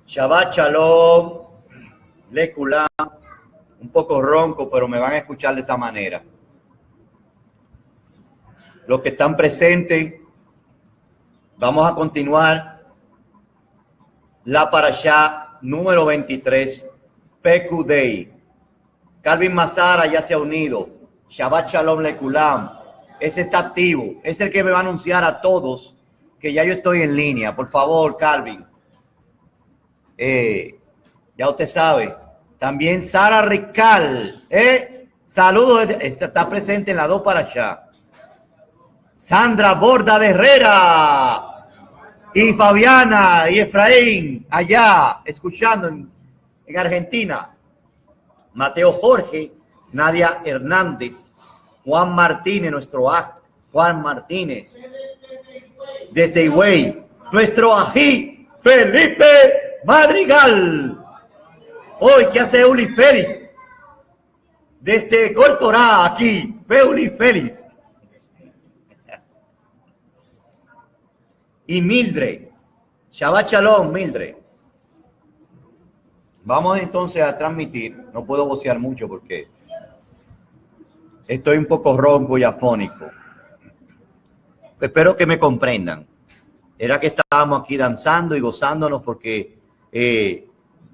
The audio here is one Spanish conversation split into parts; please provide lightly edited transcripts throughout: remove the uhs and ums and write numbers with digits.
Shabbat Shalom, Lekulam, un poco ronco, pero me van a escuchar de esa manera. Los que están presentes, vamos a continuar la parashá número 23, Pekudei. Calvin Mazara ya se ha unido. Shabbat Shalom Lekulam. Ese está activo. Es el que me va a anunciar a todos que ya yo estoy en línea. Por favor, Calvin. Ya usted sabe. También Sara Rical. Saludos. Está presente en la 2 parashá. Sandra Borda de Herrera. Y Fabiana y Efraín allá escuchando en Argentina. Mateo Jorge, Nadia Hernández, Juan Martínez, nuestro Juan Martínez, desde Higüey, nuestro ají Felipe Madrigal. Hoy, ¿qué hace Uli Félix? Desde Cortorá, aquí, Uli Félix. Y Mildred, Shabbat Shalom, Mildred. Vamos entonces a transmitir. No puedo vocear mucho porque estoy un poco ronco y afónico. Espero que me comprendan. Era que estábamos aquí danzando y gozándonos porque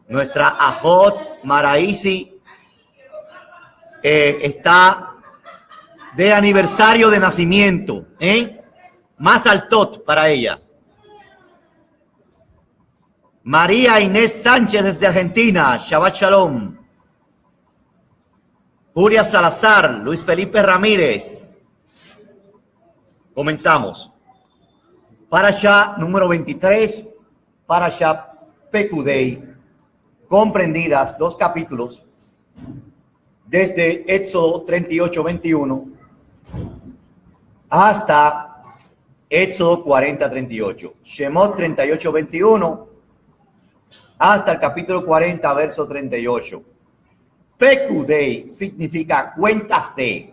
nuestra Ajot Maraisi está de aniversario de nacimiento. Más altot para ella. María Inés Sánchez desde Argentina, Shabbat Shalom. Julia Salazar, Luis Felipe Ramírez. Comenzamos. Parashá número 23, Parashá Pekudei, comprendidas 2 capítulos, desde Éxodo 38-21 hasta Éxodo 40-38. Shemot 38-21 hasta el capítulo 40, verso 38. Pekudei significa cuentas de.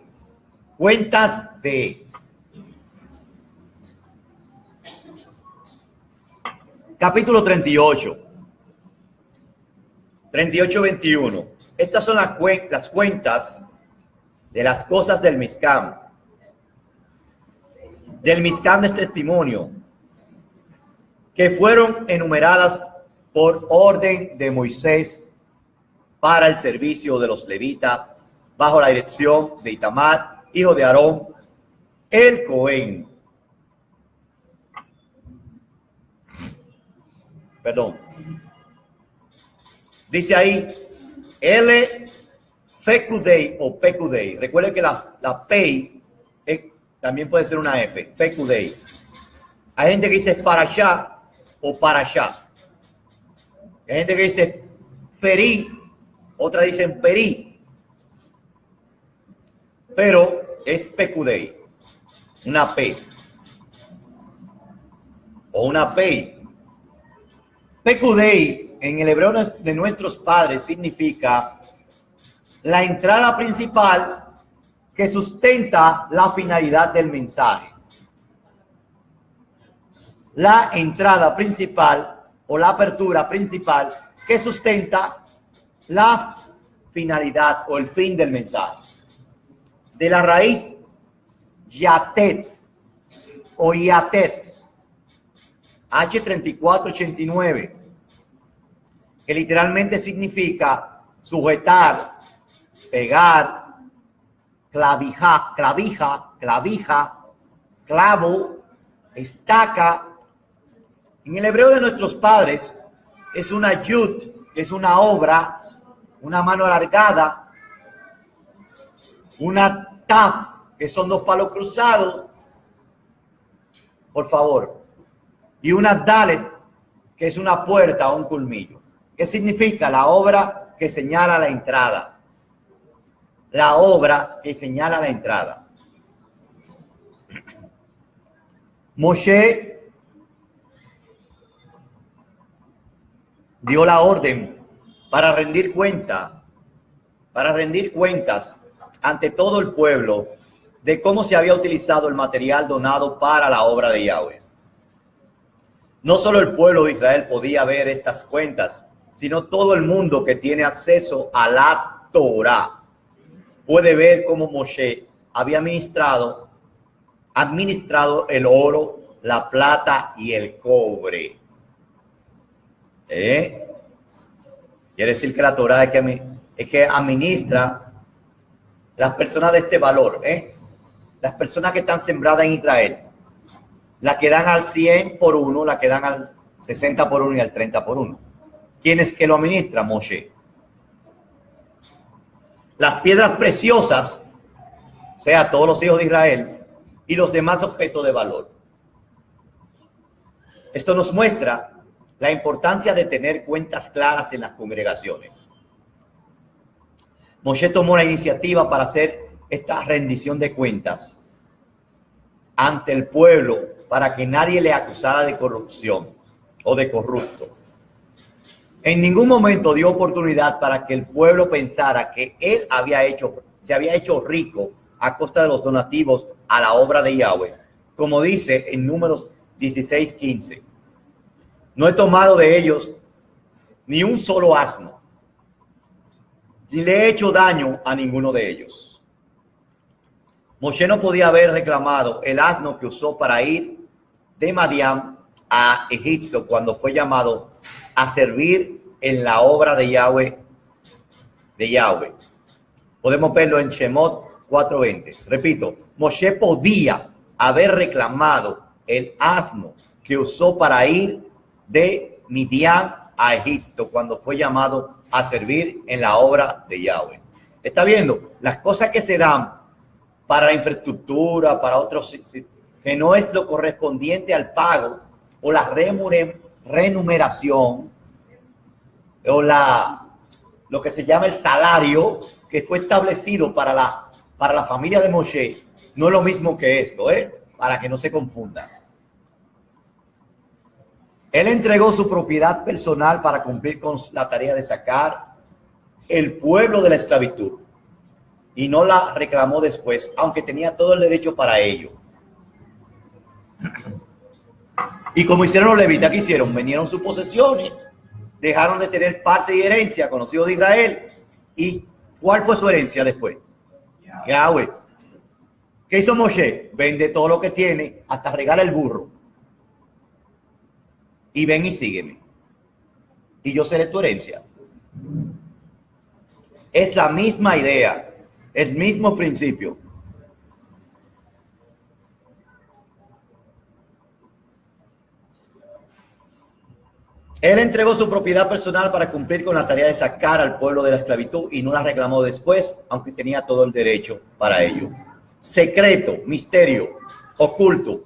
Cuentas de. Capítulo 38. 38-21. Estas son las cuentas de las cosas del Mizcán. Del Mizcán de testimonio. Que fueron enumeradas por orden de Moisés para el servicio de los levitas, bajo la dirección de Itamar, hijo de Aarón, el Cohen. Perdón. Dice ahí, L. Fekudei o Pekudei. Recuerden que la P también puede ser una F. Fekudei. Hay gente que dice Parashá o Parashá. Hay gente que dice Ferí, otra dicen Perí, pero es Pekudei, una P o una P. Pekudei en el hebreo de nuestros padres significa la entrada principal que sustenta la finalidad del mensaje. La entrada principal o la apertura principal que sustenta la finalidad o el fin del mensaje. De la raíz yatet o yatet, H3489, que literalmente significa sujetar, pegar, clavija, clavo, estaca. En el hebreo de nuestros padres es una yud, que es una obra, una mano alargada, una taf, que son 2 palos cruzados, por favor, y una dalet, que es una puerta o un colmillo. ¿Qué significa? La obra que señala la entrada. La obra que señala la entrada. Moshe dio la orden para rendir cuentas ante todo el pueblo de cómo se había utilizado el material donado para la obra de Yahweh. No solo el pueblo de Israel podía ver estas cuentas, sino todo el mundo que tiene acceso a la Torá puede ver cómo Moshe había administrado el oro, la plata y el cobre. Quiere decir que la Torá es que administra las personas de este valor, las personas que están sembradas en Israel, las que dan al 100 por 1, las que dan al 60 por 1 y al 30 por 1. ¿Quién es que lo administra? Moshe. Las piedras preciosas, o sea, todos los hijos de Israel, y los demás objetos de valor. Esto nos muestra la importancia de tener cuentas claras en las congregaciones. Moshe tomó la iniciativa para hacer esta rendición de cuentas ante el pueblo para que nadie le acusara de corrupción o de corrupto. En ningún momento dio oportunidad para que el pueblo pensara que él se había hecho rico a costa de los donativos a la obra de Yahweh, como dice en Números 16:15. No he tomado de ellos ni un solo asno, ni le he hecho daño a ninguno de ellos. Moshe no podía haber reclamado el asno que usó para ir de Madián a Egipto cuando fue llamado a servir en la obra de Yahweh. Podemos verlo en Shemot 4:20. Repito, Moshe podía haber reclamado el asno que usó para ir de Midian a Egipto cuando fue llamado a servir en la obra de Yahweh. ¿Está viendo? Las cosas que se dan para la infraestructura, para otros, que no es lo correspondiente al pago o la remuneración o lo que se llama el salario que fue establecido para la familia de Moshe, no es lo mismo que esto, para que no se confunda. Él entregó su propiedad personal para cumplir con la tarea de sacar el pueblo de la esclavitud y no la reclamó después, aunque tenía todo el derecho para ello. Y como hicieron los levitas, ¿qué hicieron? Vendieron sus posesiones, dejaron de tener parte y herencia con los hijos de Israel. ¿Y cuál fue su herencia después? Yahweh. ¿Qué hizo Moshe? Vende todo lo que tiene, hasta regala el burro. Y ven y sígueme. Y yo seré tu herencia. Es la misma idea, el mismo principio. Él entregó su propiedad personal para cumplir con la tarea de sacar al pueblo de la esclavitud y no la reclamó después, aunque tenía todo el derecho para ello. Secreto, misterio, oculto.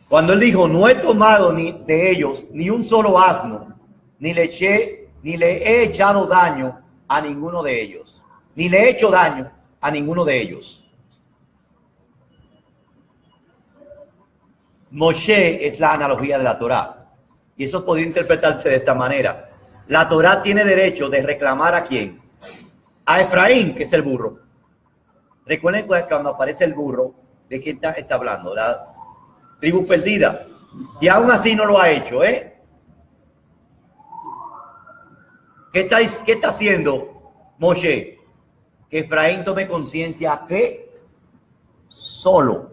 Cuando él dijo, no he tomado ni de ellos ni un solo asno, ni le he echado daño a ninguno de ellos, ni le he hecho daño a ninguno de ellos. Moshe es la analogía de la Torá, y eso podría interpretarse de esta manera. La Torá tiene derecho de reclamar ¿a quién? A Efraín, que es el burro. Recuerden cuando aparece el burro, ¿de quién está hablando? La tribu perdida. Y aún así no lo ha hecho, ¿Qué está haciendo Moshe? Que Efraín tome conciencia que solo.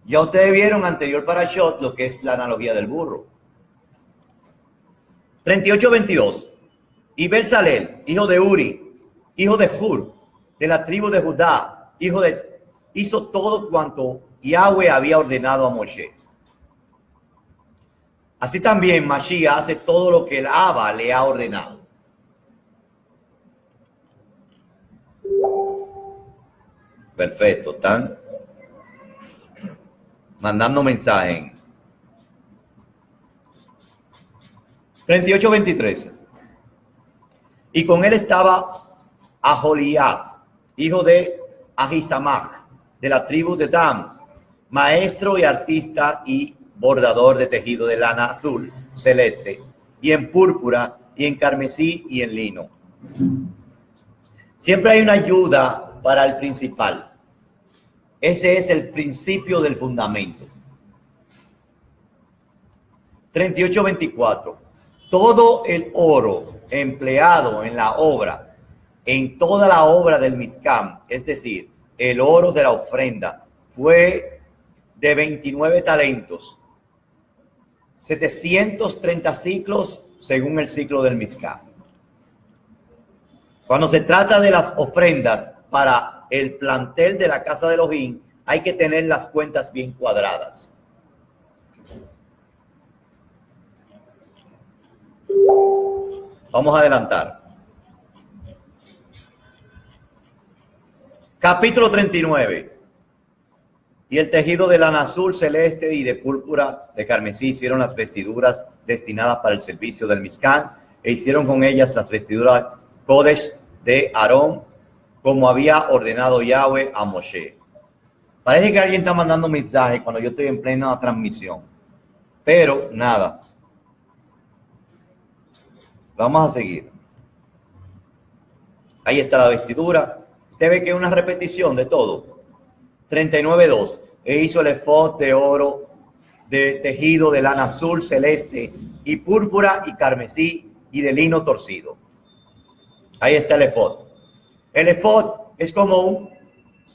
Ya ustedes vieron anterior para Shot lo que es la analogía del burro. 38:22. Y Bezalel, hijo de Uri, hijo de Hur, de la tribu de Judá, hizo todo cuanto Yahweh había ordenado a Moshe. Así también Mashiach hace todo lo que el Abba le ha ordenado. Perfecto, están mandando mensajes. 38:23. Y con él estaba Aholiab, hijo de Ahisamach, de la tribu de Dan, maestro y artista y bordador de tejido de lana azul, celeste, y en púrpura, y en carmesí, y en lino. Siempre hay una ayuda para el principal. Ese es el principio del fundamento. 38:24. Todo el oro empleado en la obra, en toda la obra del Mizcam, es decir, el oro de la ofrenda, fue de 29 talentos, 730 ciclos según el ciclo del Mizcam. Cuando se trata de las ofrendas para el plantel de la casa de Elohim, hay que tener las cuentas bien cuadradas. Vamos a adelantar. Capítulo 39. Y el tejido de lana azul, celeste y de púrpura de carmesí hicieron las vestiduras destinadas para el servicio del Mizcán, e hicieron con ellas las vestiduras Kodesh de Aarón, como había ordenado Yahweh a Moshe. Parece que alguien está mandando mensaje cuando yo estoy en plena transmisión. Pero nada. Vamos a seguir. Ahí está la vestidura. Usted ve que es una repetición de todo. 39:2. E hizo el efod de oro, de tejido de lana azul, celeste y púrpura y carmesí y de lino torcido. Ahí está el efod. El efod es como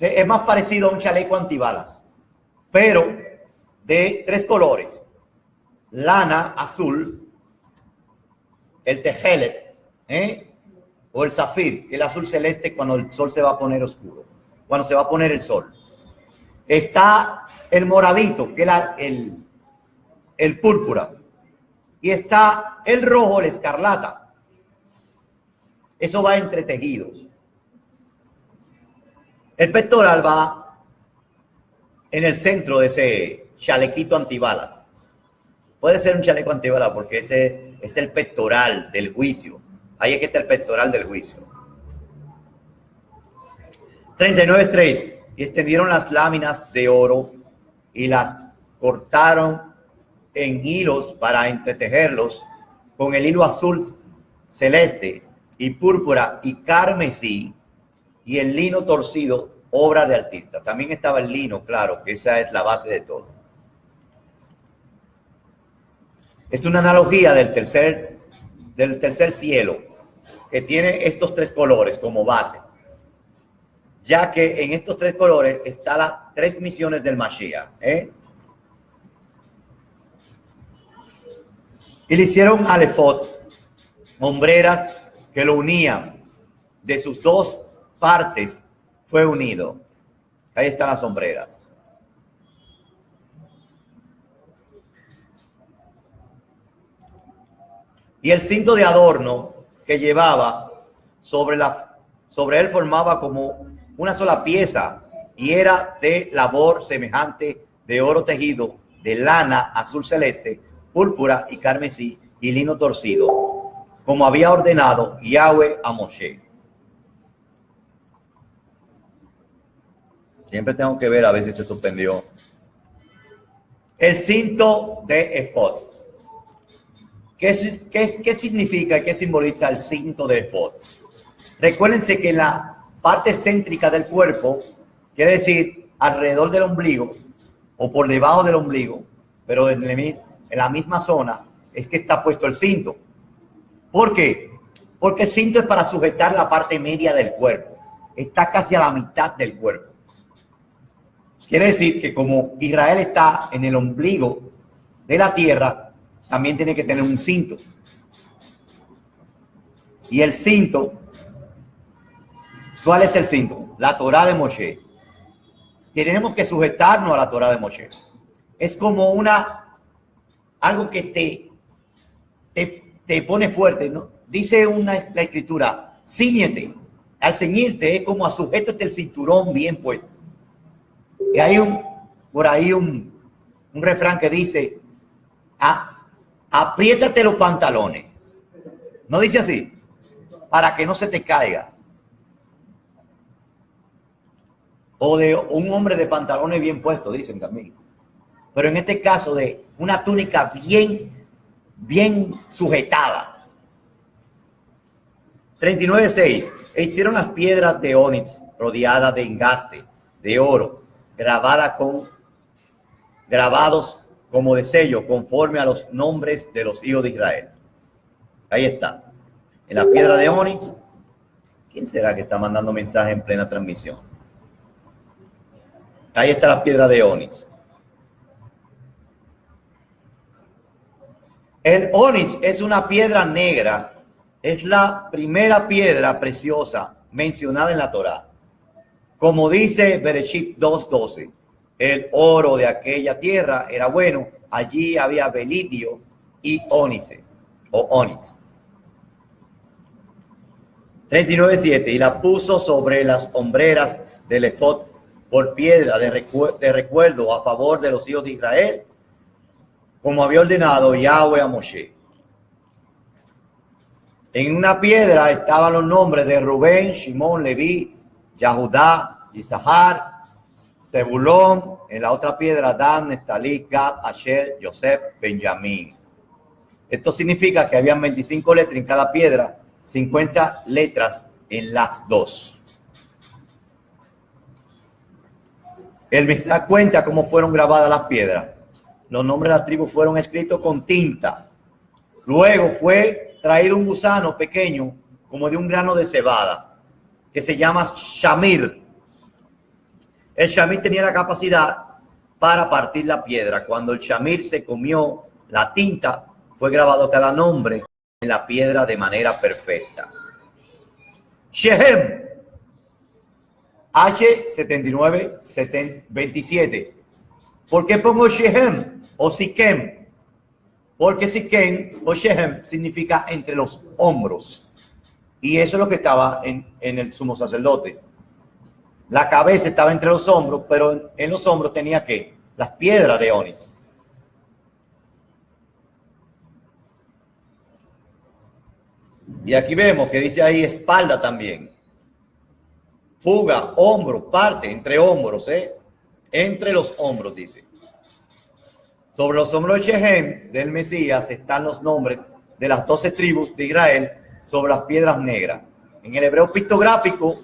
es más parecido a un chaleco antibalas, pero de 3 colores: lana azul, el tejelet, o el zafir, el azul celeste cuando el sol se va a poner oscuro, cuando se va a poner el sol. Está el moradito, que es el púrpura, y está el rojo, el escarlata. Eso va entre tejidos. El pectoral va en el centro de ese chalequito antibalas. Puede ser un chaleco antibalas porque ese es el pectoral del juicio. Ahí es que está el pectoral del juicio. 39:3. Y extendieron las láminas de oro y las cortaron en hilos para entretejerlos con el hilo azul celeste y púrpura y carmesí y el lino torcido, obra de artista. También estaba el lino, claro, que esa es la base de todo. Es una analogía del tercer cielo, que tiene estos 3 colores como base, ya que en estos 3 colores están las 3 misiones del Mashiach. Y le hicieron al efod hombreras que lo unían, de sus 2 partes fue unido. Ahí están las sombreras. Y el cinto de adorno que llevaba sobre él formaba como una sola pieza y era de labor semejante de oro tejido, de lana azul celeste, púrpura y carmesí y lino torcido, como había ordenado Yahweh a Moshe. Siempre tengo que ver a ver si se suspendió. El cinto de efod. ¿Qué significa y qué simboliza el cinto de efod? Recuérdense que la parte céntrica del cuerpo, quiere decir alrededor del ombligo o por debajo del ombligo, pero en la misma zona es que está puesto el cinto. ¿Por qué? Porque el cinto es para sujetar la parte media del cuerpo. Está casi a la mitad del cuerpo. Quiere decir que como Israel está en el ombligo de la tierra, también tiene que tener un cinto. Y el cinto, ¿cuál es el cinto? La Torá de Moshe. Tenemos que sujetarnos a la Torá de Moshe. Es como algo que te pone fuerte, ¿no? Dice la escritura, cíñete. Al ceñirte es como a sujétate el cinturón bien puesto. Y hay por ahí un refrán que dice, apriétate los pantalones. ¿No dice así? Para que no se te caiga. O de un hombre de pantalones bien puestos, dicen también. Pero en este caso de una túnica bien sujetada. 39:6. E hicieron las piedras de ónix rodeadas de engaste de oro grabados como de sello, conforme a los nombres de los hijos de Israel. Ahí está. En la piedra de Onix. ¿Quién será que está mandando mensaje en plena transmisión? Ahí está la piedra de Onix. El Onix es una piedra negra. Es la primera piedra preciosa mencionada en la Torá. Como dice Bereshit 2:12, el oro de aquella tierra era bueno. Allí había belidio y ónice o onix. 39:7, y la puso sobre las hombreras del efod por piedra de recuerdo a favor de los hijos de Israel, como había ordenado Yahweh a Moshe. En una piedra estaban los nombres de Rubén, Shimón, Leví, Yahudá, Isahar, Zebulón. En la otra piedra Dan, Neftalí, Gad, Asher, Yosef, Benjamín. Esto significa que habían 25 letras en cada piedra, 50 letras en las dos. El Midrash cuenta cómo fueron grabadas las piedras. Los nombres de las tribus fueron escritos con tinta. Luego fue traído un gusano pequeño, como de un grano de cebada, que se llama shamir. El shamir tenía la capacidad para partir la piedra. Cuando el shamir se comió la tinta, fue grabado cada nombre en la piedra de manera perfecta. Shehem, H7927. ¿Por qué pongo Shehem o Siquem? Porque Siquem o Shehem significa entre los hombros. Y eso es lo que estaba en el sumo sacerdote. La cabeza estaba entre los hombros, pero en los hombros tenía que las piedras de onix. Y aquí vemos que dice ahí espalda también. Fuga, hombro, parte, entre hombros, entre los hombros, dice. Sobre los hombros de Shehem, del Mesías, están los nombres de las 12 tribus de Israel sobre las piedras negras. En el hebreo pictográfico,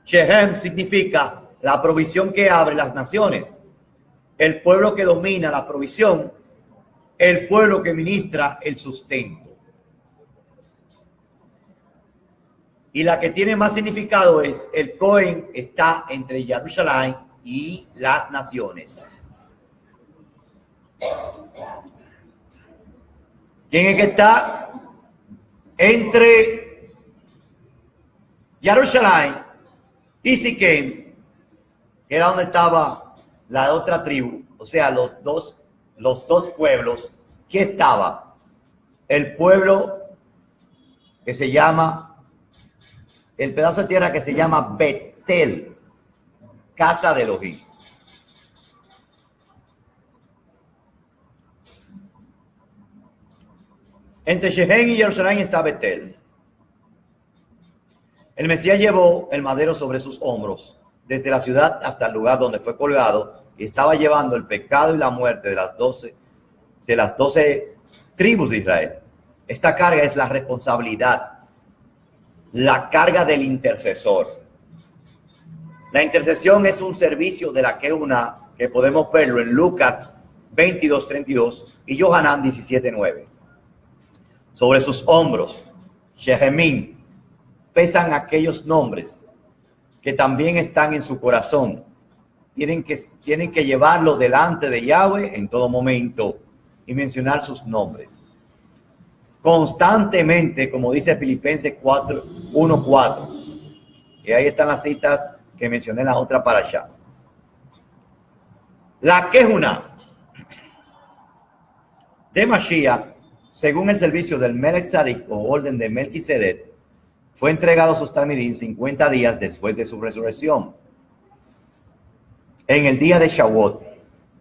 Shehem significa la provisión que abre las naciones, el pueblo que domina la provisión, el pueblo que ministra el sustento. Y la que tiene más significado es el Cohen está entre Jerusalén y las naciones. ¿Quién es que está entre Jerusalén y Siquem, que era donde estaba la otra tribu? O sea, los dos pueblos. ¿Qué estaba? El pueblo que se llama, el pedazo de tierra que se llama Betel, casa de Elohim. Entre Shehem y Jerusalén está Betel. El Mesías llevó el madero sobre sus hombros, desde la ciudad hasta el lugar donde fue colgado, y estaba llevando el pecado y la muerte de las 12 tribus de Israel. Esta carga es la responsabilidad, la carga del intercesor. La intercesión es un servicio de la Kehuna que podemos verlo en Lucas 22:32 y Yohanan 17:9. Sobre sus hombros, Shehemim, pesan aquellos nombres que también están en su corazón. Tienen que llevarlo delante de Yahweh en todo momento y mencionar sus nombres constantemente, como dice Filipenses 1:4. Y ahí están las citas que mencioné en la otra para allá. La Kehuna de Mashiach, según el servicio del Melech Tzadik o orden de Melquisedec, fue entregado a sus talmidim 50 días después de su resurrección. En el día de Shavuot,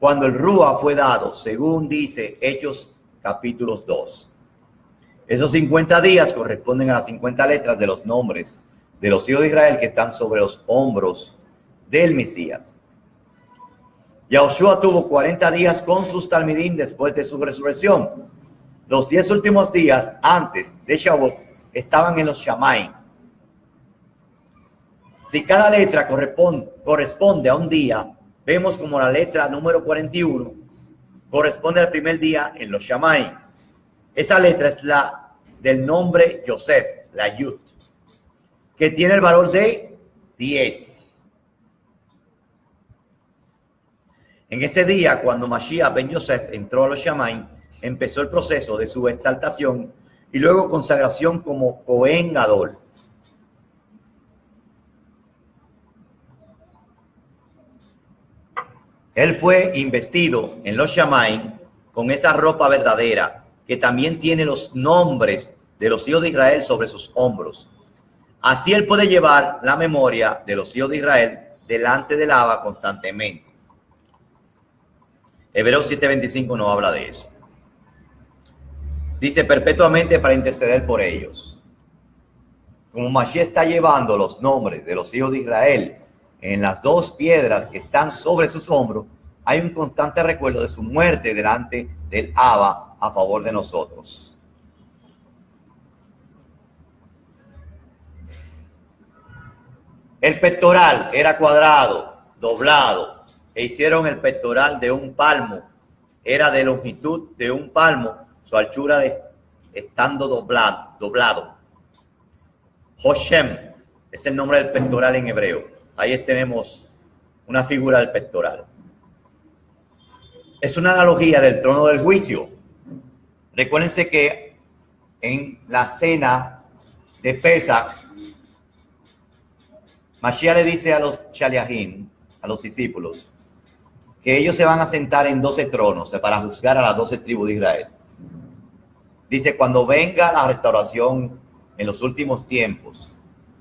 cuando el Ruach fue dado, según dice Hechos capítulos 2. Esos 50 días corresponden a las 50 letras de los nombres de los hijos de Israel que están sobre los hombros del Mesías. Yahushua tuvo 40 días con sus talmidim después de su resurrección. Los 10 últimos días antes de Shavuot estaban en los Shamaim. Si cada letra corresponde a un día, vemos como la letra número 41 corresponde al primer día en los Shamaim. Esa letra es la del nombre Yosef, la Yud, que tiene el valor de 10. En ese día, cuando Mashiach ben Yosef entró a los Shamaim, empezó el proceso de su exaltación y luego consagración como Cohen Gadol. Él fue investido en los Shamaim con esa ropa verdadera que también tiene los nombres de los hijos de Israel sobre sus hombros. Así él puede llevar la memoria de los hijos de Israel delante del Abba constantemente. Hebreos 7:25 no habla de eso. Dice perpetuamente para interceder por ellos. Como Mashiach está llevando los nombres de los hijos de Israel en las dos piedras que están sobre sus hombros, hay un constante recuerdo de su muerte delante del Abba a favor de nosotros. El pectoral era cuadrado, doblado, e hicieron el pectoral de un palmo. Era de longitud de un palmo, su anchura estando doblado. Hoshem es el nombre del pectoral en hebreo. Ahí tenemos una figura del pectoral. Es una analogía del trono del juicio. Recuérdense que en la cena de Pesach, Mashiach le dice a los Shaliahim, a los discípulos, que ellos se van a sentar en 12 tronos para juzgar a las 12 tribus de Israel. Dice, cuando venga la restauración en los últimos tiempos,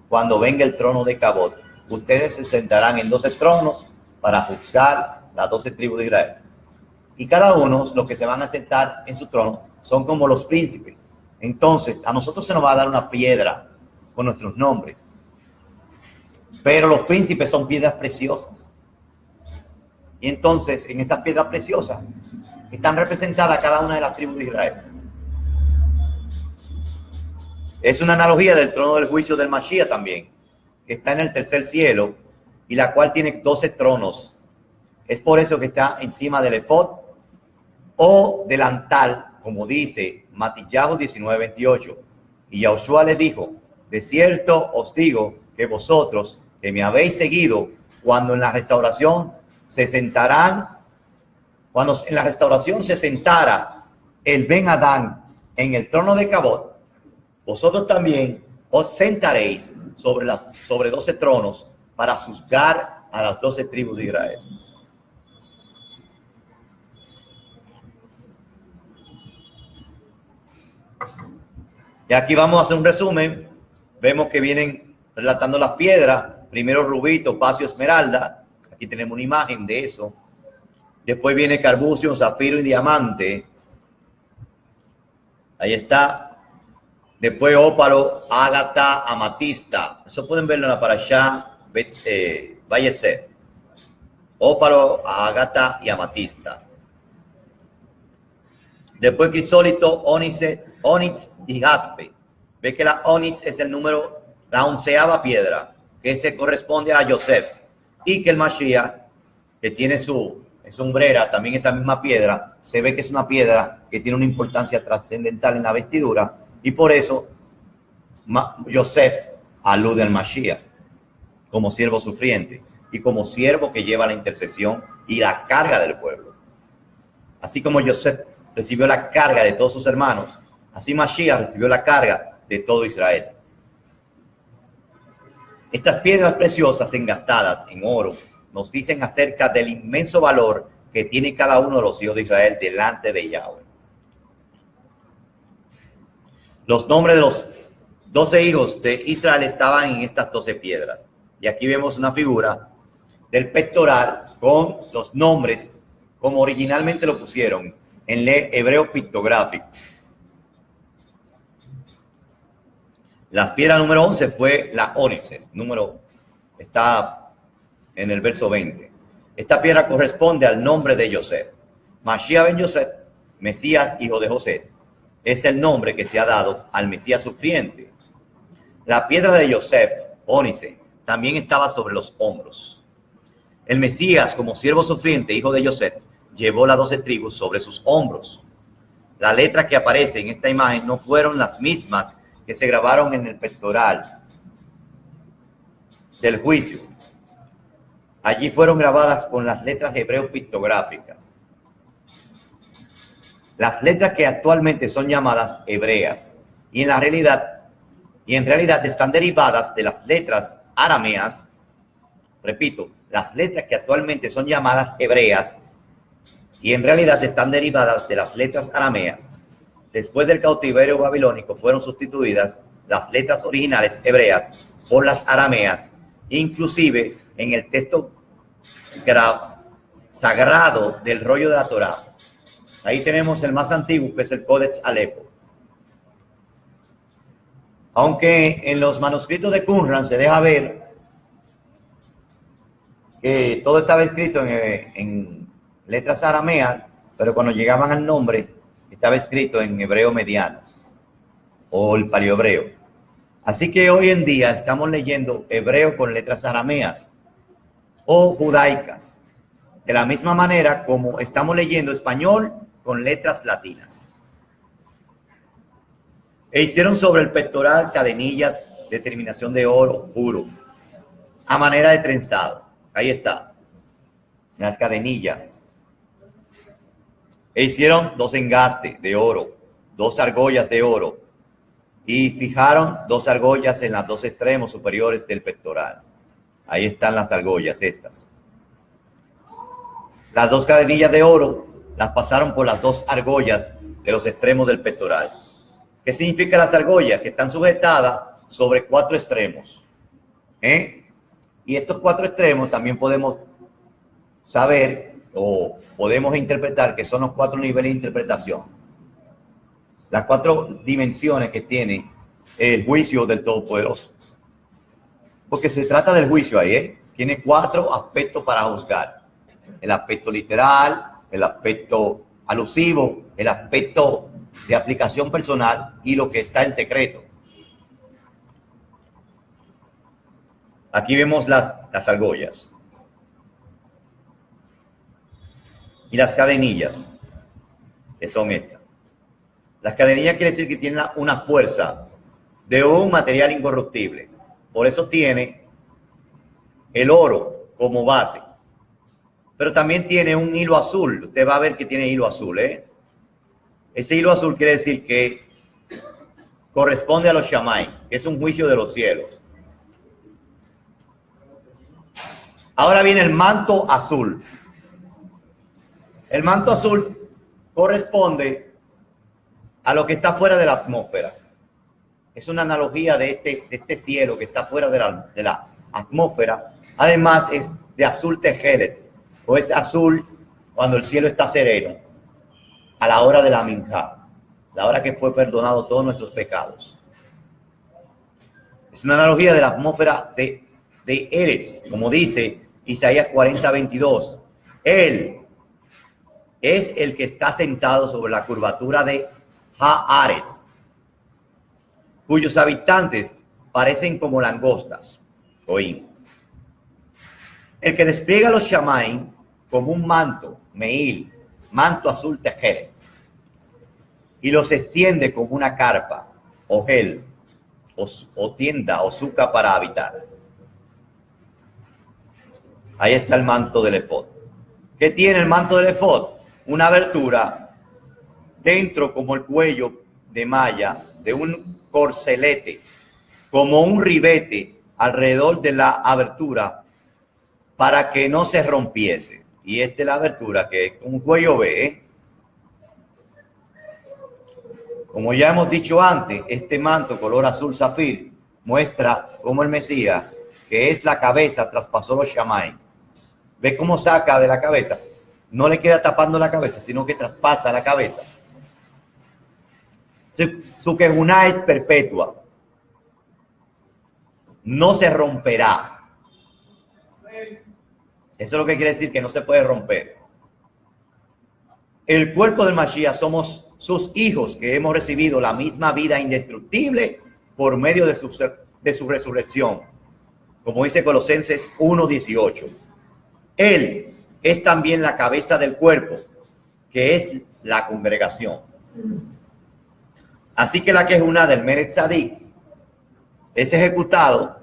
cuando venga el trono de Kabod, ustedes se sentarán en 12 tronos para juzgar las 12 tribus de Israel. Y cada uno, los que se van a sentar en su trono, son como los príncipes. Entonces, a nosotros se nos va a dar una piedra con nuestros nombres. Pero los príncipes son piedras preciosas. Y entonces, en esas piedras preciosas, están representadas cada una de las tribus de Israel. Es una analogía del trono del juicio del Mashiach también, que está en el tercer cielo y la cual tiene 12 tronos. Es por eso que está encima del efod o delantal, como dice Matillahu 19:28. Y Yahushua les dijo, de cierto os digo que vosotros que me habéis seguido, cuando en la restauración se sentara el Ben Adán en el trono de Kabod, vosotros también os sentaréis sobre 12 tronos para juzgar a las 12 tribus de Israel. Y aquí vamos a hacer un resumen. Vemos que vienen relatando las piedras. Primero rubí, topacio, esmeralda. Aquí tenemos una imagen de eso. Después viene carbucio, zafiro y diamante. Ahí está. Después ópalo, ágata, amatista. Eso pueden verlo en la parashá Vayesef. Ópalo, ágata y amatista. Después crisólito, onix y jaspe. Ve que la onix es el número, la 11ª piedra, que se corresponde a Yosef. Y que el Mashiach, que tiene su sombrera, también esa misma piedra, se ve que es una piedra que tiene una importancia trascendental en la vestidura. Y por eso Yosef alude al Mashiach como siervo sufriente y como siervo que lleva la intercesión y la carga del pueblo. Así como Yosef recibió la carga de todos sus hermanos, así Mashiach recibió la carga de todo Israel. Estas piedras preciosas engastadas en oro nos dicen acerca del inmenso valor que tiene cada uno de los hijos de Israel delante de Yahweh. Los nombres de los 12 hijos de Israel estaban en estas 12 piedras. Y aquí vemos una figura del pectoral con los nombres como originalmente lo pusieron en el hebreo pictográfico. La piedra número 11 fue la ónix, está en el verso 20. Esta piedra corresponde al nombre de Yosef. Mashiach ben Yosef, Mesías, hijo de José, es el nombre que se ha dado al Mesías sufriente. La piedra de Yosef, ónice, también estaba sobre los hombros. El Mesías, como siervo sufriente, hijo de Joseph, llevó las 12 tribus sobre sus hombros. Las letras que aparecen en esta imagen no fueron las mismas que se grabaron en el pectoral del juicio. Allí fueron grabadas con las letras hebreos pictográficas. Las letras que actualmente son llamadas hebreas y en realidad están derivadas de las letras arameas. Repito, las letras que actualmente son llamadas hebreas y en realidad están derivadas de las letras arameas. Después del cautiverio babilónico fueron sustituidas las letras originales hebreas por las arameas, inclusive en el texto sagrado del rollo de la Torá. Ahí tenemos el más antiguo, que es el Codex Alepo. Aunque en los manuscritos de Qumran se deja ver que todo estaba escrito en letras arameas, pero cuando llegaban al nombre estaba escrito en hebreo mediano o el paleohebreo. Así que hoy en día estamos leyendo hebreo con letras arameas o judaicas, de la misma manera como estamos leyendo español con letras latinas. E hicieron sobre el pectoral cadenillas de terminación de oro puro, a manera de trenzado. Ahí está, las cadenillas. E hicieron 2 engastes de oro, 2 argollas de oro, y fijaron 2 argollas en los 2 extremos superiores del pectoral. Ahí están las argollas estas. Las 2 cadenillas de oro las pasaron por las 2 argollas de los extremos del pectoral. ¿Qué significa las argollas? Que están sujetadas sobre 4 extremos. Y estos 4 extremos también podemos saber o podemos interpretar que son los 4 niveles de interpretación. Las 4 dimensiones que tiene el juicio del Todopoderoso. Porque se trata del juicio ahí, Tiene 4 aspectos para juzgar. El aspecto literal, el aspecto alusivo, el aspecto de aplicación personal y lo que está en secreto. Aquí vemos las argollas y las cadenillas, que son estas. Las cadenillas quiere decir que tienen una fuerza de un material incorruptible. Por eso tiene el oro como base. Pero también tiene un hilo azul. Usted va a ver que tiene hilo azul, Ese hilo azul quiere decir que corresponde a los Shammai, que es un juicio de los cielos. Ahora viene el manto azul. El manto azul corresponde a lo que está fuera de la atmósfera. Es una analogía de este cielo que está fuera de la atmósfera. Además es de azul tejelet, o es azul cuando el cielo está sereno, a la hora de la minjá, la hora que fue perdonado todos nuestros pecados. Es una analogía de la atmósfera de Eretz, como dice Isaías 40:22. Él es el que está sentado sobre la curvatura de Haaretz, cuyos habitantes parecen como langostas. Oín. El que despliega los Shammai como un manto, Meil, manto azul tejer, y los extiende como una carpa, Ogel, o tienda, o suca para habitar. Ahí está el manto del efod. ¿Qué tiene el manto del efod? Una abertura dentro como el cuello de malla de un corcelete, como un ribete alrededor de la abertura para que no se rompiese. Y esta es la abertura, que es un cuello B. Como ya hemos dicho antes, este manto color azul zafir muestra cómo el Mesías, que es la cabeza, traspasó los Shammai. ¿Ve cómo saca de la cabeza? No le queda tapando la cabeza, sino que traspasa la cabeza. Su quejuná es perpetua. No se romperá. Eso es lo que quiere decir, que no se puede romper. El cuerpo del Mashiach somos sus hijos, que hemos recibido la misma vida indestructible por medio de su resurrección. como dice Colosenses 1:18. Él es también la cabeza del cuerpo, que es la congregación. Así que la Kehunah del Melech Tzadik es ejecutado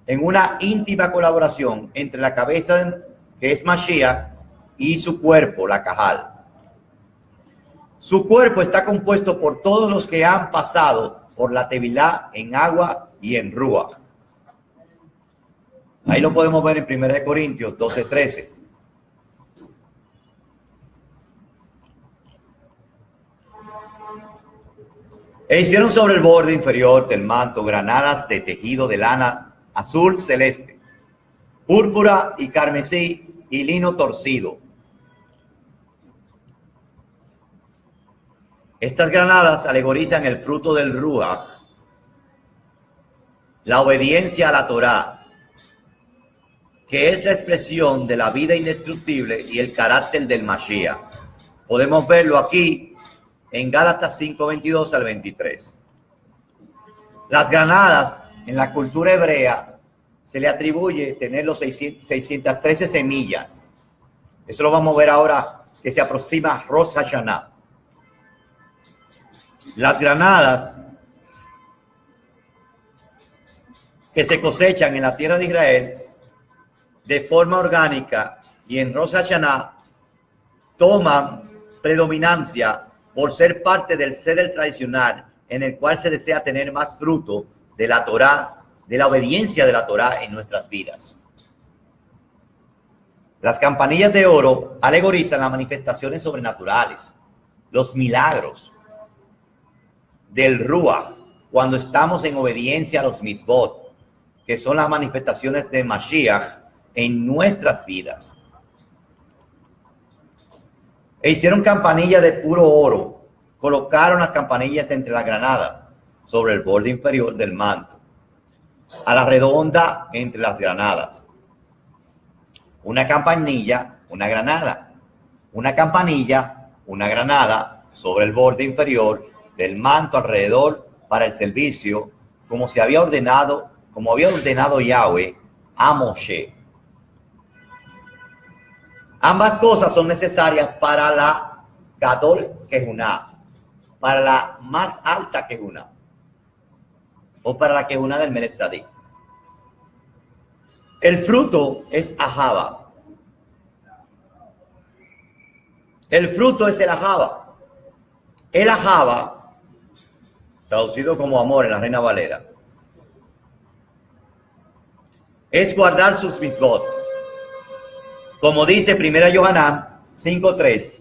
en una íntima colaboración entre la cabeza, que es Mashiach, y su cuerpo, la Kahal. Su cuerpo está compuesto por todos los que han pasado por la Tevilá en agua y en Ruach. Ahí lo podemos ver en 1 Corintios 12:13. E hicieron sobre el borde inferior del manto granadas de tejido de lana azul celeste, púrpura y carmesí y lino torcido. Estas granadas alegorizan el fruto del Ruach, la obediencia a la Torá, que es la expresión de la vida indestructible y el carácter del Mashiach. Podemos verlo aquí en Gálatas 5:22 al 23. Las granadas en la cultura hebrea se le atribuye tener los 613 semillas. Eso lo vamos a ver ahora que se aproxima a Rosh Hashanah. Las granadas que se cosechan en la tierra de Israel de forma orgánica y en Rosh Hashanah toman predominancia por ser parte del ceder tradicional en el cual se desea tener más fruto de la Torá, de la obediencia de la Torá en nuestras vidas. Las campanillas de oro alegorizan las manifestaciones sobrenaturales, los milagros del Ruach, cuando estamos en obediencia a los mitzvot, que son las manifestaciones de Mashiach en nuestras vidas. E hicieron campanillas de puro oro, colocaron las campanillas entre las granadas, sobre el borde inferior del manto, a la redonda entre las granadas. Una campanilla, una granada, una campanilla, una granada, sobre el borde inferior del manto alrededor para el servicio, como había ordenado Yahweh a Moshe. Ambas cosas son necesarias para la Gadol Kehunah, para la más alta Kehunah, o para la Kehunah del Melech Tzadik. El fruto es Ahava. El fruto es el Ahava. El Ahava, traducido como amor en la Reina Valera, es guardar sus mitzvot. Como dice 1 Yohanan 5:3,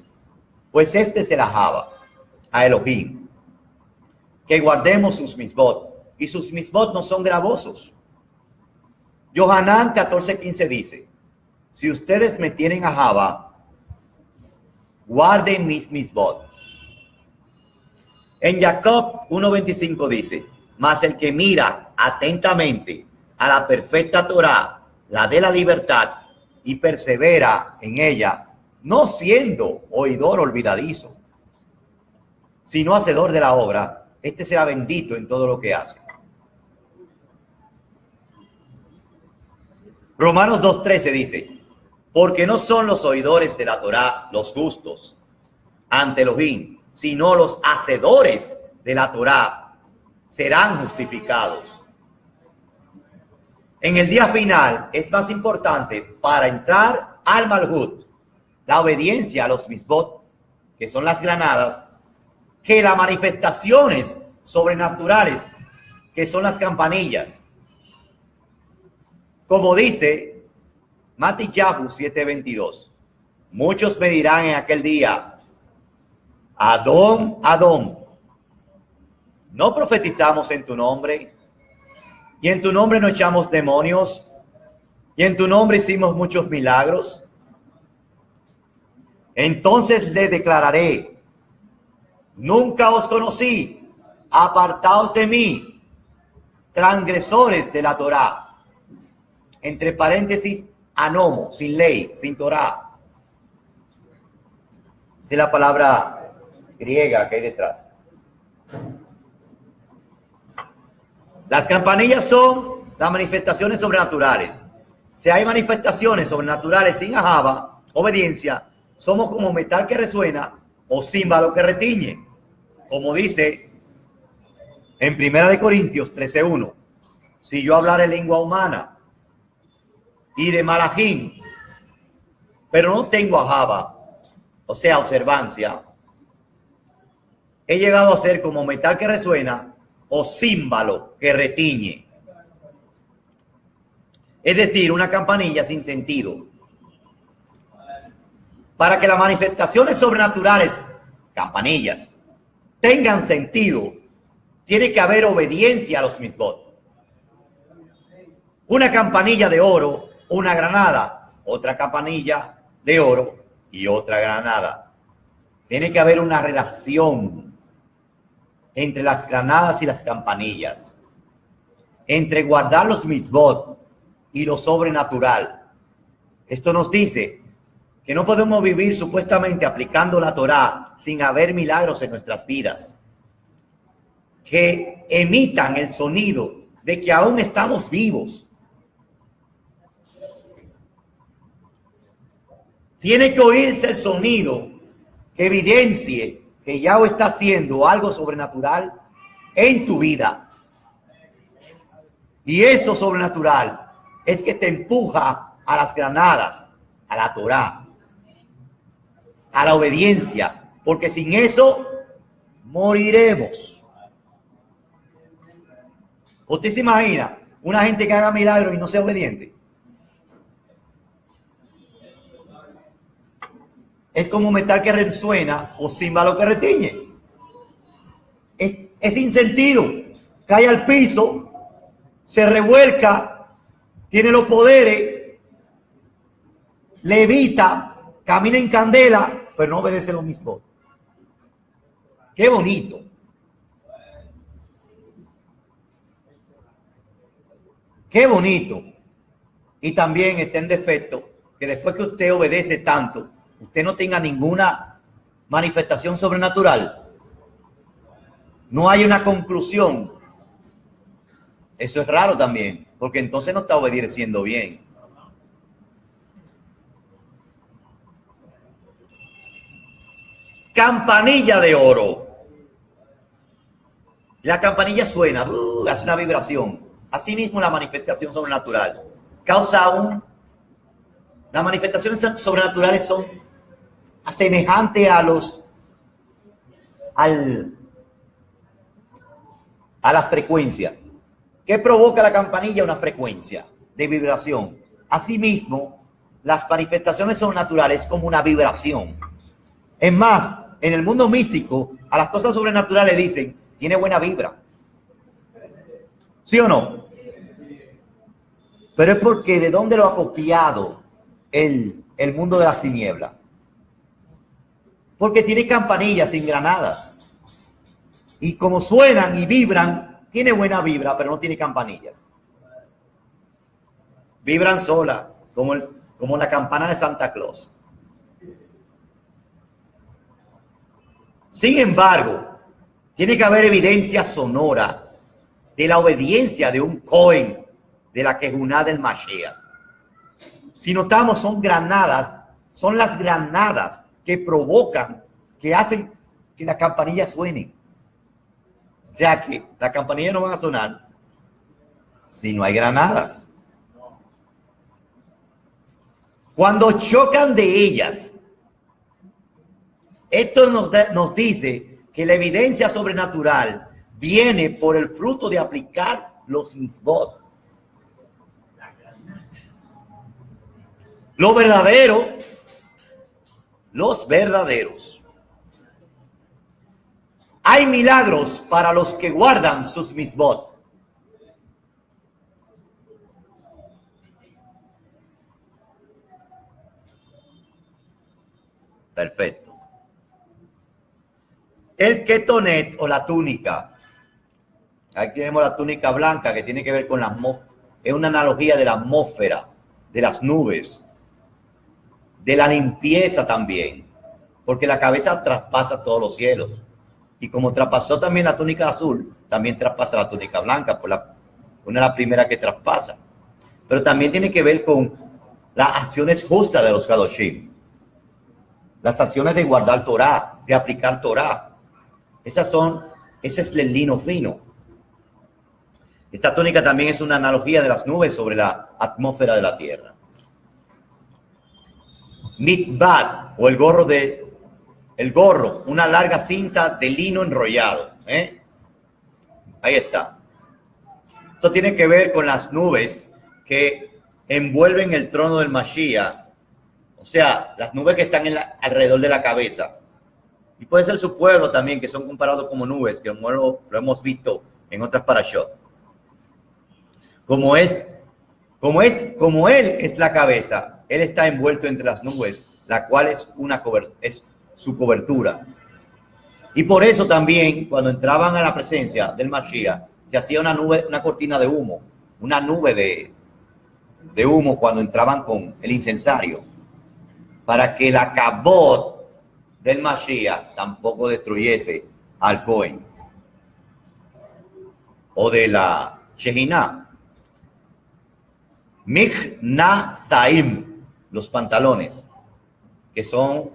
pues este es el Ahava, a Elohim, que guardemos sus mitzvot, y sus mitzvot no son gravosos. Yohanan 14:15 dice, si ustedes me tienen Ahava, guarden mis mitzvot. En Jacob 1:25 dice, mas el que mira atentamente a la perfecta Torá, la de la libertad, y persevera en ella, no siendo oidor olvidadizo, sino hacedor de la obra, este será bendito en todo lo que hace. Romanos 2:13 dice, porque no son los oidores de la Torá los justos ante Elohim, sino los hacedores de la Torá serán justificados. En el día final es más importante para entrar al Malhut la obediencia a los mitzvot, que son las granadas, que las manifestaciones sobrenaturales, que son las campanillas. Como dice Matillahu 7:22, muchos me dirán en aquel día, Adón, Adón, ¿no profetizamos en tu nombre? Y en tu nombre no echamos demonios, y en tu nombre hicimos muchos milagros. Entonces le declararé, nunca os conocí, apartaos de mí, transgresores de la Torá. Entre paréntesis, anomo, sin ley, sin Torá. Esa es la palabra griega que hay detrás. Las campanillas son las manifestaciones sobrenaturales. Si hay manifestaciones sobrenaturales sin Ahava, obediencia, somos como metal que resuena o címbalo que retiñe. Como dice en 1 Corintios 13:1, si yo hablara lengua humana y de Malajín, pero no tengo Ahava, o sea, observancia, he llegado a ser como metal que resuena o címbalo que retiñe. Es decir, una campanilla sin sentido. Para que las manifestaciones sobrenaturales, campanillas, tengan sentido, tiene que haber obediencia a los misbot. Una campanilla de oro, una granada, otra campanilla de oro y otra granada. Tiene que haber una relación entre las granadas y las campanillas, entre guardar los misbot y lo sobrenatural. Esto nos dice que no podemos vivir supuestamente aplicando la Torá sin haber milagros en nuestras vidas que emitan el sonido de que aún estamos vivos. Tiene que oírse el sonido que evidencie que Yahweh está haciendo algo sobrenatural en tu vida. Y eso sobrenatural es que te empuja a las granadas, a la Torá, a la obediencia, porque sin eso moriremos. ¿Usted se imagina una gente que haga milagros y no sea obediente? Es como metal que resuena o címbalo que retiñe. Es sin sentido. Cae al piso, se revuelca, tiene los poderes, levita, camina en candela, pero no obedece lo mismo. Qué bonito. Qué bonito. Y también está en defecto que después que usted obedece tanto, usted no tenga ninguna manifestación sobrenatural. No hay una conclusión. Eso es raro también, porque entonces no está obedeciendo bien. Campanilla de oro. La campanilla suena, hace una vibración. Asimismo, la manifestación sobrenatural causa las manifestaciones sobrenaturales son semejantes a la frecuencia. ¿Qué provoca la campanilla? Una frecuencia de vibración. Asimismo, las manifestaciones sobrenaturales como una vibración. Es más, en el mundo místico, a las cosas sobrenaturales dicen, tiene buena vibra. ¿Sí o no? Pero es porque ¿de dónde lo ha copiado el mundo de las tinieblas? Porque tiene campanillas sin granadas. Y como suenan y vibran, tiene buena vibra, pero no tiene campanillas. Vibran sola, como la campana de Santa Claus. Sin embargo, tiene que haber evidencia sonora de la obediencia de un Cohen de la Kejuná del Mashiach. Si notamos, son las granadas que provocan, que hacen que la campanilla suene. Ya que las campanillas no van a sonar si no hay granadas. Cuando chocan de ellas, esto nos dice que la evidencia sobrenatural viene por el fruto de aplicar los misbot. Lo verdadero, los verdaderos. Hay milagros para los que guardan sus misbot. Perfecto. El ketonet o la túnica. Aquí tenemos la túnica blanca que tiene que ver con la atmósfera. Es una analogía de la atmósfera, de las nubes, de la limpieza también. Porque la cabeza traspasa todos los cielos. Y como traspasó también la túnica azul, también traspasa la túnica blanca por una de las primeras que traspasa. Pero también tiene que ver con las acciones justas de los Kadoshim. Las acciones de guardar Torah, de aplicar Torah. Ese es el lino fino. Esta túnica también es una analogía de las nubes sobre la atmósfera de la tierra. Mitbad, o el gorro, una larga cinta de lino enrollado. Ahí está. Esto tiene que ver con las nubes que envuelven el trono del Mashiach. O sea, las nubes que están alrededor de la cabeza. Y puede ser su pueblo también, que son comparados como nubes, que lo hemos visto en otras parashot. Como él es la cabeza, él está envuelto entre las nubes, la cual es su cobertura. Y por eso también, cuando entraban a la presencia del Mashiach, se hacía una cortina de humo, una nube de humo cuando entraban con el incensario, para que la kabod del Mashiach tampoco destruyese al Cohen o de la Shehinah. Michna Saim, los pantalones, que son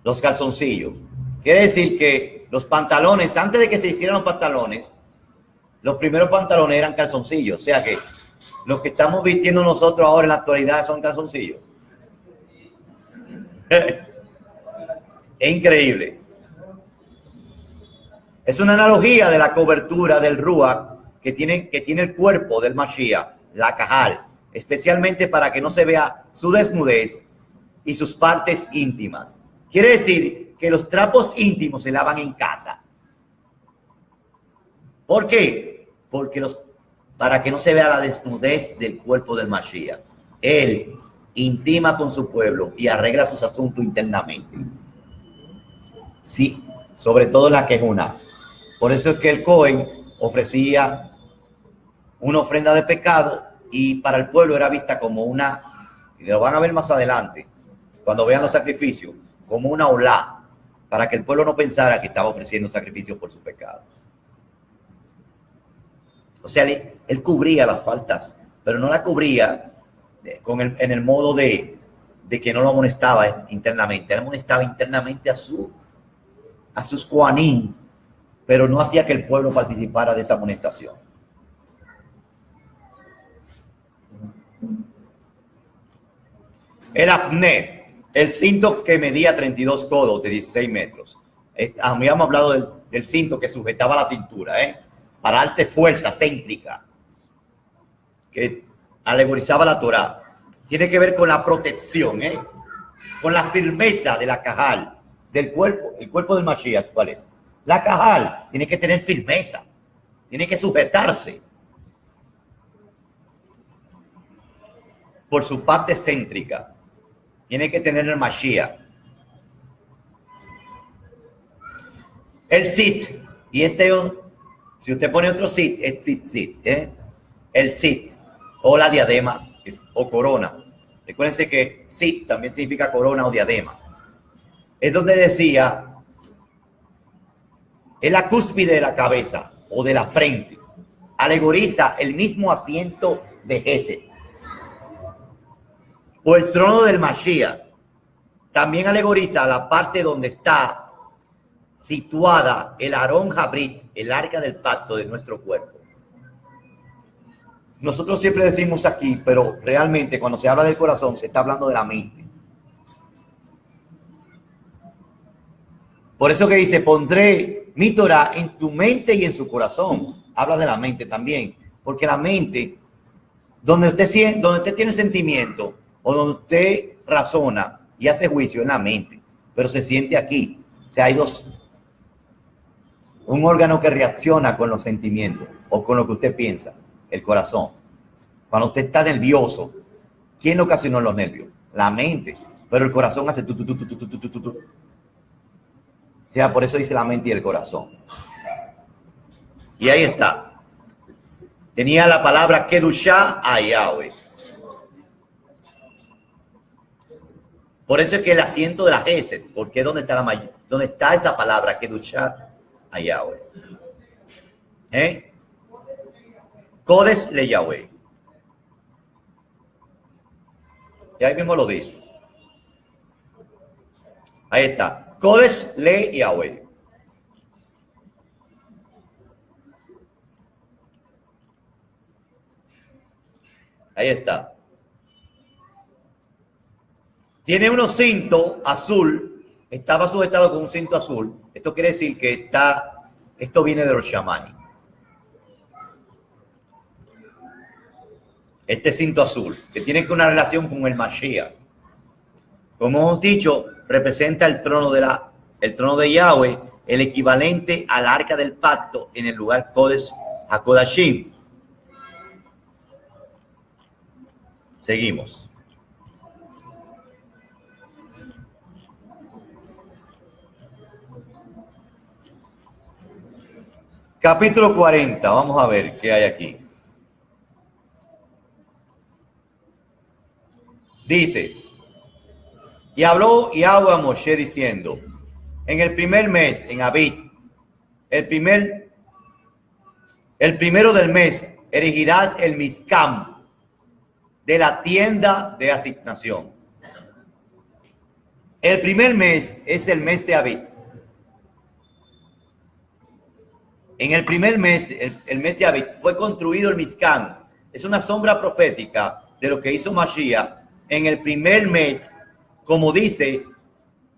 los calzoncillos. Quiere decir que los pantalones, antes de que se hicieran los pantalones, los primeros pantalones eran calzoncillos. O sea que los que estamos vistiendo nosotros ahora en la actualidad son calzoncillos. Es increíble. Es una analogía de la cobertura del Ruach que tiene el cuerpo del Mashiach, la Cajal, especialmente para que no se vea su desnudez y sus partes íntimas. Quiere decir que los trapos íntimos se lavan en casa. ¿Por qué? Porque para que no se vea la desnudez del cuerpo del Mashiach. Él intima con su pueblo y arregla sus asuntos internamente. Sí, sobre todo en la quejuna. Por eso es que el Cohen ofrecía una ofrenda de pecado y para el pueblo era vista como y lo van a ver más adelante, cuando vean los sacrificios, como una olá, para que el pueblo no pensara que estaba ofreciendo sacrificios por su pecado. O sea, él cubría las faltas, pero no la cubría en el modo de que no lo amonestaba internamente. Él amonestaba internamente a sus kohanim, pero no hacía que el pueblo participara de esa amonestación. El apné, el cinto que medía 32 codos de 16 metros. Habíamos hablado del cinto que sujetaba la cintura, para darte fuerza céntrica, que alegorizaba la Torá. Tiene que ver con la protección, con la firmeza de la cajal, del cuerpo, el cuerpo del Mashiach. ¿Cuál es? La cajal tiene que tener firmeza, tiene que sujetarse por su parte céntrica. Tiene que tener el Mashiach. El sit, y si usted pone otro sit, es sit. El sit, o la diadema, o corona. Recuérdense que sit también significa corona o diadema. Es donde decía, es la cúspide de la cabeza o de la frente. Alegoriza el mismo asiento de Gesed o el trono del Mashiach. También alegoriza la parte donde está situada el Aarón Habrit, el arca del pacto de nuestro cuerpo. Nosotros siempre decimos aquí, pero realmente cuando se habla del corazón se está hablando de la mente. Por eso que dice, pondré mi Torah en tu mente y en su corazón. Habla de la mente también, porque la mente, donde usted tiene sentimiento o donde usted razona y hace juicio, en la mente, pero se siente aquí. O sea, hay un órgano que reacciona con los sentimientos o con lo que usted piensa, el corazón. Cuando usted está nervioso, ¿quién lo ocasionó los nervios? La mente, pero el corazón hace tu. O sea, por eso dice la mente y el corazón. Y ahí está. Tenía la palabra Kedushá a Yahweh. Por eso es que el asiento de la Gesed, porque ¿dónde está esa palabra Kedushá a Yahweh? Kodesh le Yahweh. Y ahí mismo lo dice. Ahí está. Kodesh le Yahweh. Ahí está. Tiene unos cintos azul. Estaba sujetado con un cinto azul. Esto quiere decir que esto viene de los chamanes. Este cinto azul, que tiene una relación con el Mashiach. Como hemos dicho, representa el trono de Yahweh, el equivalente al arca del pacto en el lugar Kodesh HaKodashim. Seguimos. Capítulo 40, vamos a ver qué hay aquí. Dice, y habló Yahweh a Moshe diciendo, en el primer mes, en Abib, el primero del mes, erigirás el Mizcam de la tienda de asignación. El primer mes es el mes de Abib. En el primer mes, el mes de Abib, fue construido el Mizcam. Es una sombra profética de lo que hizo Mashiach en el primer mes, como dice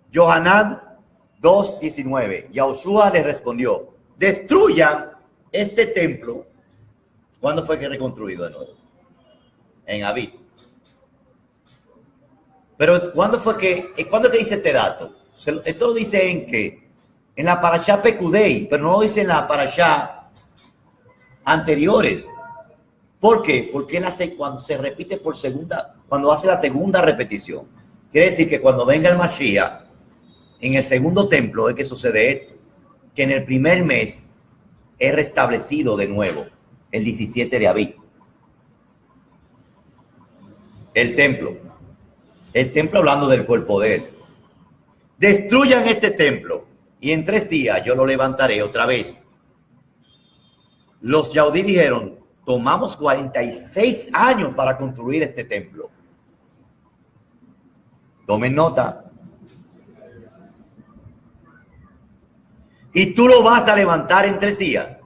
Yohanan 2:19. Yahushua le respondió, destruyan este templo. ¿Cuándo fue que reconstruido de nuevo? En Abib. Pero ¿cuándo que dice este dato? Esto lo dice en la parashá Pekudei, pero no lo dice en la parashá anteriores. ¿Por qué? Porque él hace cuando se repite por segunda, cuando hace la segunda repetición. Quiere decir que cuando venga el Mashiach, en el segundo templo es que sucede esto, que en el primer mes es restablecido de nuevo, el 17 de Abib. El templo hablando del cuerpo de él. Destruyan este templo y en 3 días yo lo levantaré otra vez. Los yaudí dijeron, tomamos 46 años para construir este templo. Tomen nota. Y tú lo vas a levantar en 3 días.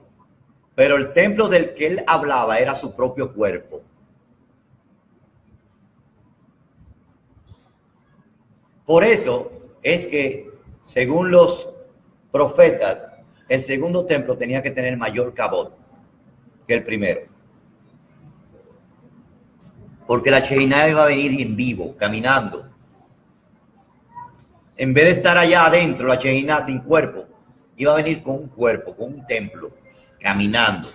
Pero el templo del que él hablaba era su propio cuerpo. Por eso es que, según los profetas, el segundo templo tenía que tener mayor cabot que el primero. Porque la Shejinah iba a venir en vivo, caminando. En vez de estar allá adentro, la Shejinah sin cuerpo, iba a venir con un cuerpo, con un templo, caminando,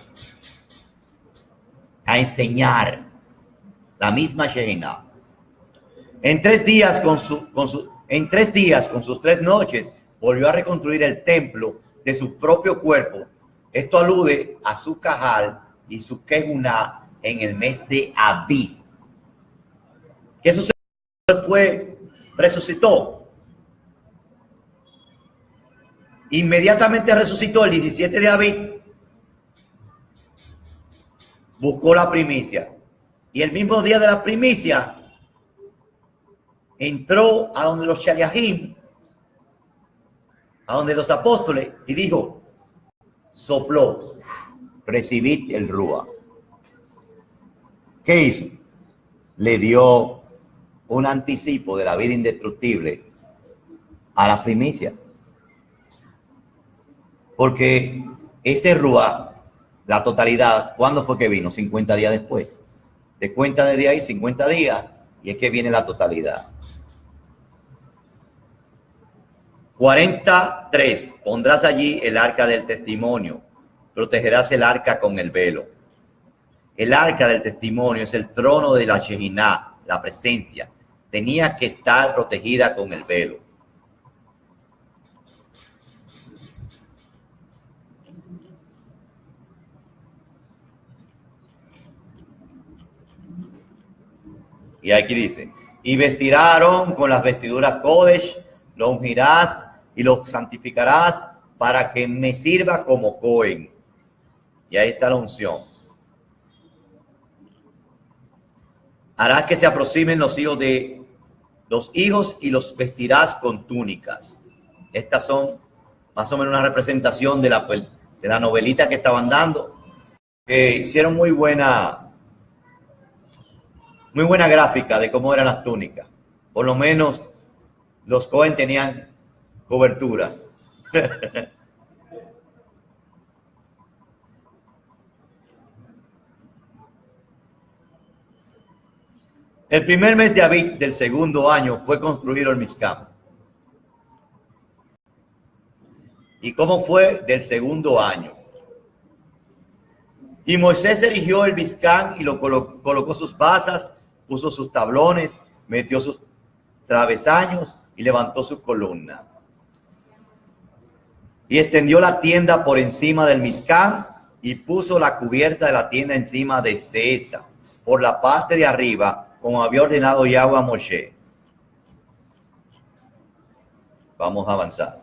a enseñar la misma Shejinah. En 3 días, con sus 3 noches, volvió a reconstruir el templo de su propio cuerpo. Esto alude a su Cajal y su Keguná en el mes de Abib. ¿Qué sucedió? Resucitó. Inmediatamente resucitó el 17 de Abib. Buscó la primicia. Y el mismo día de la primicia, entró a donde los Shaliahim, a donde los apóstoles, y dijo, sopló, recibid el Ruach. ¿Qué hizo? Le dio un anticipo de la vida indestructible a la primicia. Porque ese Ruach, la totalidad, ¿cuándo fue que vino? 50 días después. Te cuenta desde ahí 50 días y es que viene la totalidad. 43. Pondrás allí el arca del testimonio. Protegerás el arca con el velo. El arca del testimonio es el trono de la Shejinah, la presencia. Tenía que estar protegida con el velo. Y aquí dice, y vestirá a Aarón con las vestiduras Kodesh, lo ungirás y lo santificarás para que me sirva como Cohen. Y ahí está la unción. Harás que se aproximen los hijos y los vestirás con túnicas. Estas son más o menos una representación de la novelita que estaban dando. Hicieron muy buena gráfica de cómo eran las túnicas. Por lo menos los Cohen tenían cobertura. El primer mes de Abib del segundo año fue construido el Mizcam. ¿Y cómo fue del segundo año? Y Moisés erigió el Mizcam y lo colocó sus basas, puso sus tablones, metió sus travesaños y levantó su columna. Y extendió la tienda por encima del Mizcam y puso la cubierta de la tienda encima de esta, por la parte de arriba, como había ordenado Yahweh a Moshe. Vamos a avanzar.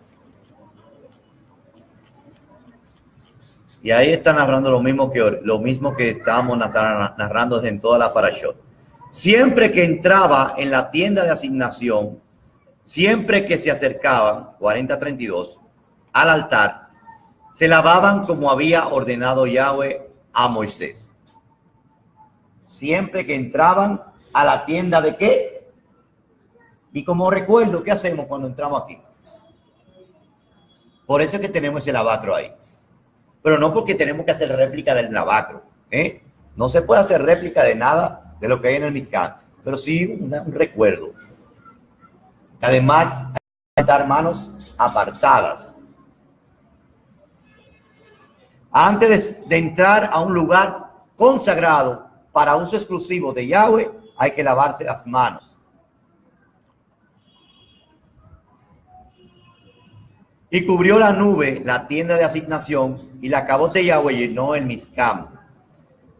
Y ahí está narrando lo mismo que estábamos narrando en toda la parashot. Siempre que entraba en la tienda de asignación, siempre que se acercaban, 40:32, al altar, se lavaban como había ordenado Yahweh a Moisés. Siempre que entraban a la tienda de ¿qué? Y como recuerdo, ¿qué hacemos cuando entramos aquí? Por eso es que tenemos ese lavacro ahí. Pero no porque tenemos que hacer réplica del lavacro. No se puede hacer réplica de nada de lo que hay en el Mizcam, pero sí un recuerdo. Además, hay que dar manos apartadas. Antes de entrar a un lugar consagrado para uso exclusivo de Yahweh, hay que lavarse las manos. Y cubrió la nube la tienda de asignación y la cabot de Yahweh llenó el Mizcam.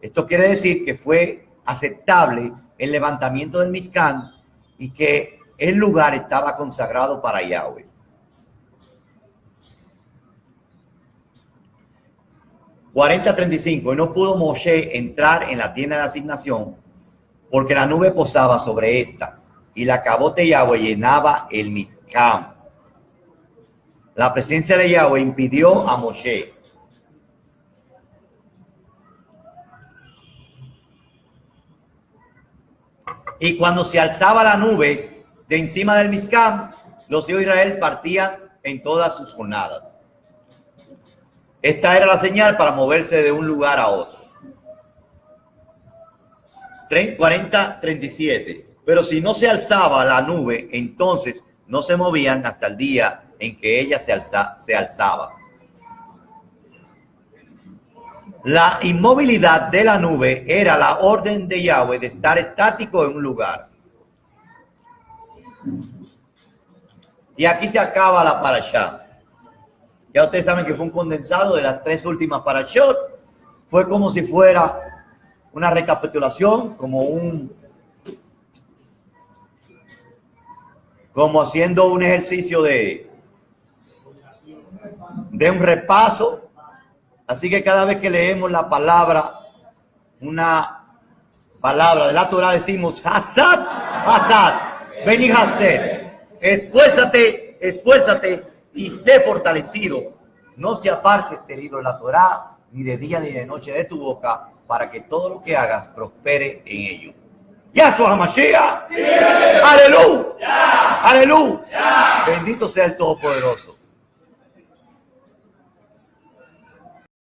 Esto quiere decir que fue aceptable el levantamiento del Mizcam y que el lugar estaba consagrado para Yahweh. (40:35) Y no pudo Moshe entrar en la tienda de asignación porque la nube posaba sobre esta y la cabot de Yahweh llenaba el Mizcam. La presencia de Yahweh impidió a Moshe. Y cuando se alzaba la nube de encima del Mizcam, los hijos de Israel partían en todas sus jornadas. Esta era la señal para moverse de un lugar a otro. 40:37. Pero si no se alzaba la nube, entonces no se movían hasta el día en que ella se alzaba. La inmovilidad de la nube era la orden de Yahweh de estar estático en un lugar. Y aquí se acaba la parashá. Ya ustedes saben que fue un condensado de las 3 últimas parashot. Fue como si fuera una recapitulación, como haciendo un ejercicio de un repaso. Así que cada vez que leemos la palabra, una palabra de la Torah, decimos Hasad, Hasad, vení Hased, esfuérzate y sé fortalecido. No se aparte este libro de la Torah ni de día ni de noche de tu boca, para que todo lo que hagas prospere en ello. Yahshua HaMashiach, aleluya, aleluya, bendito sea el Todopoderoso.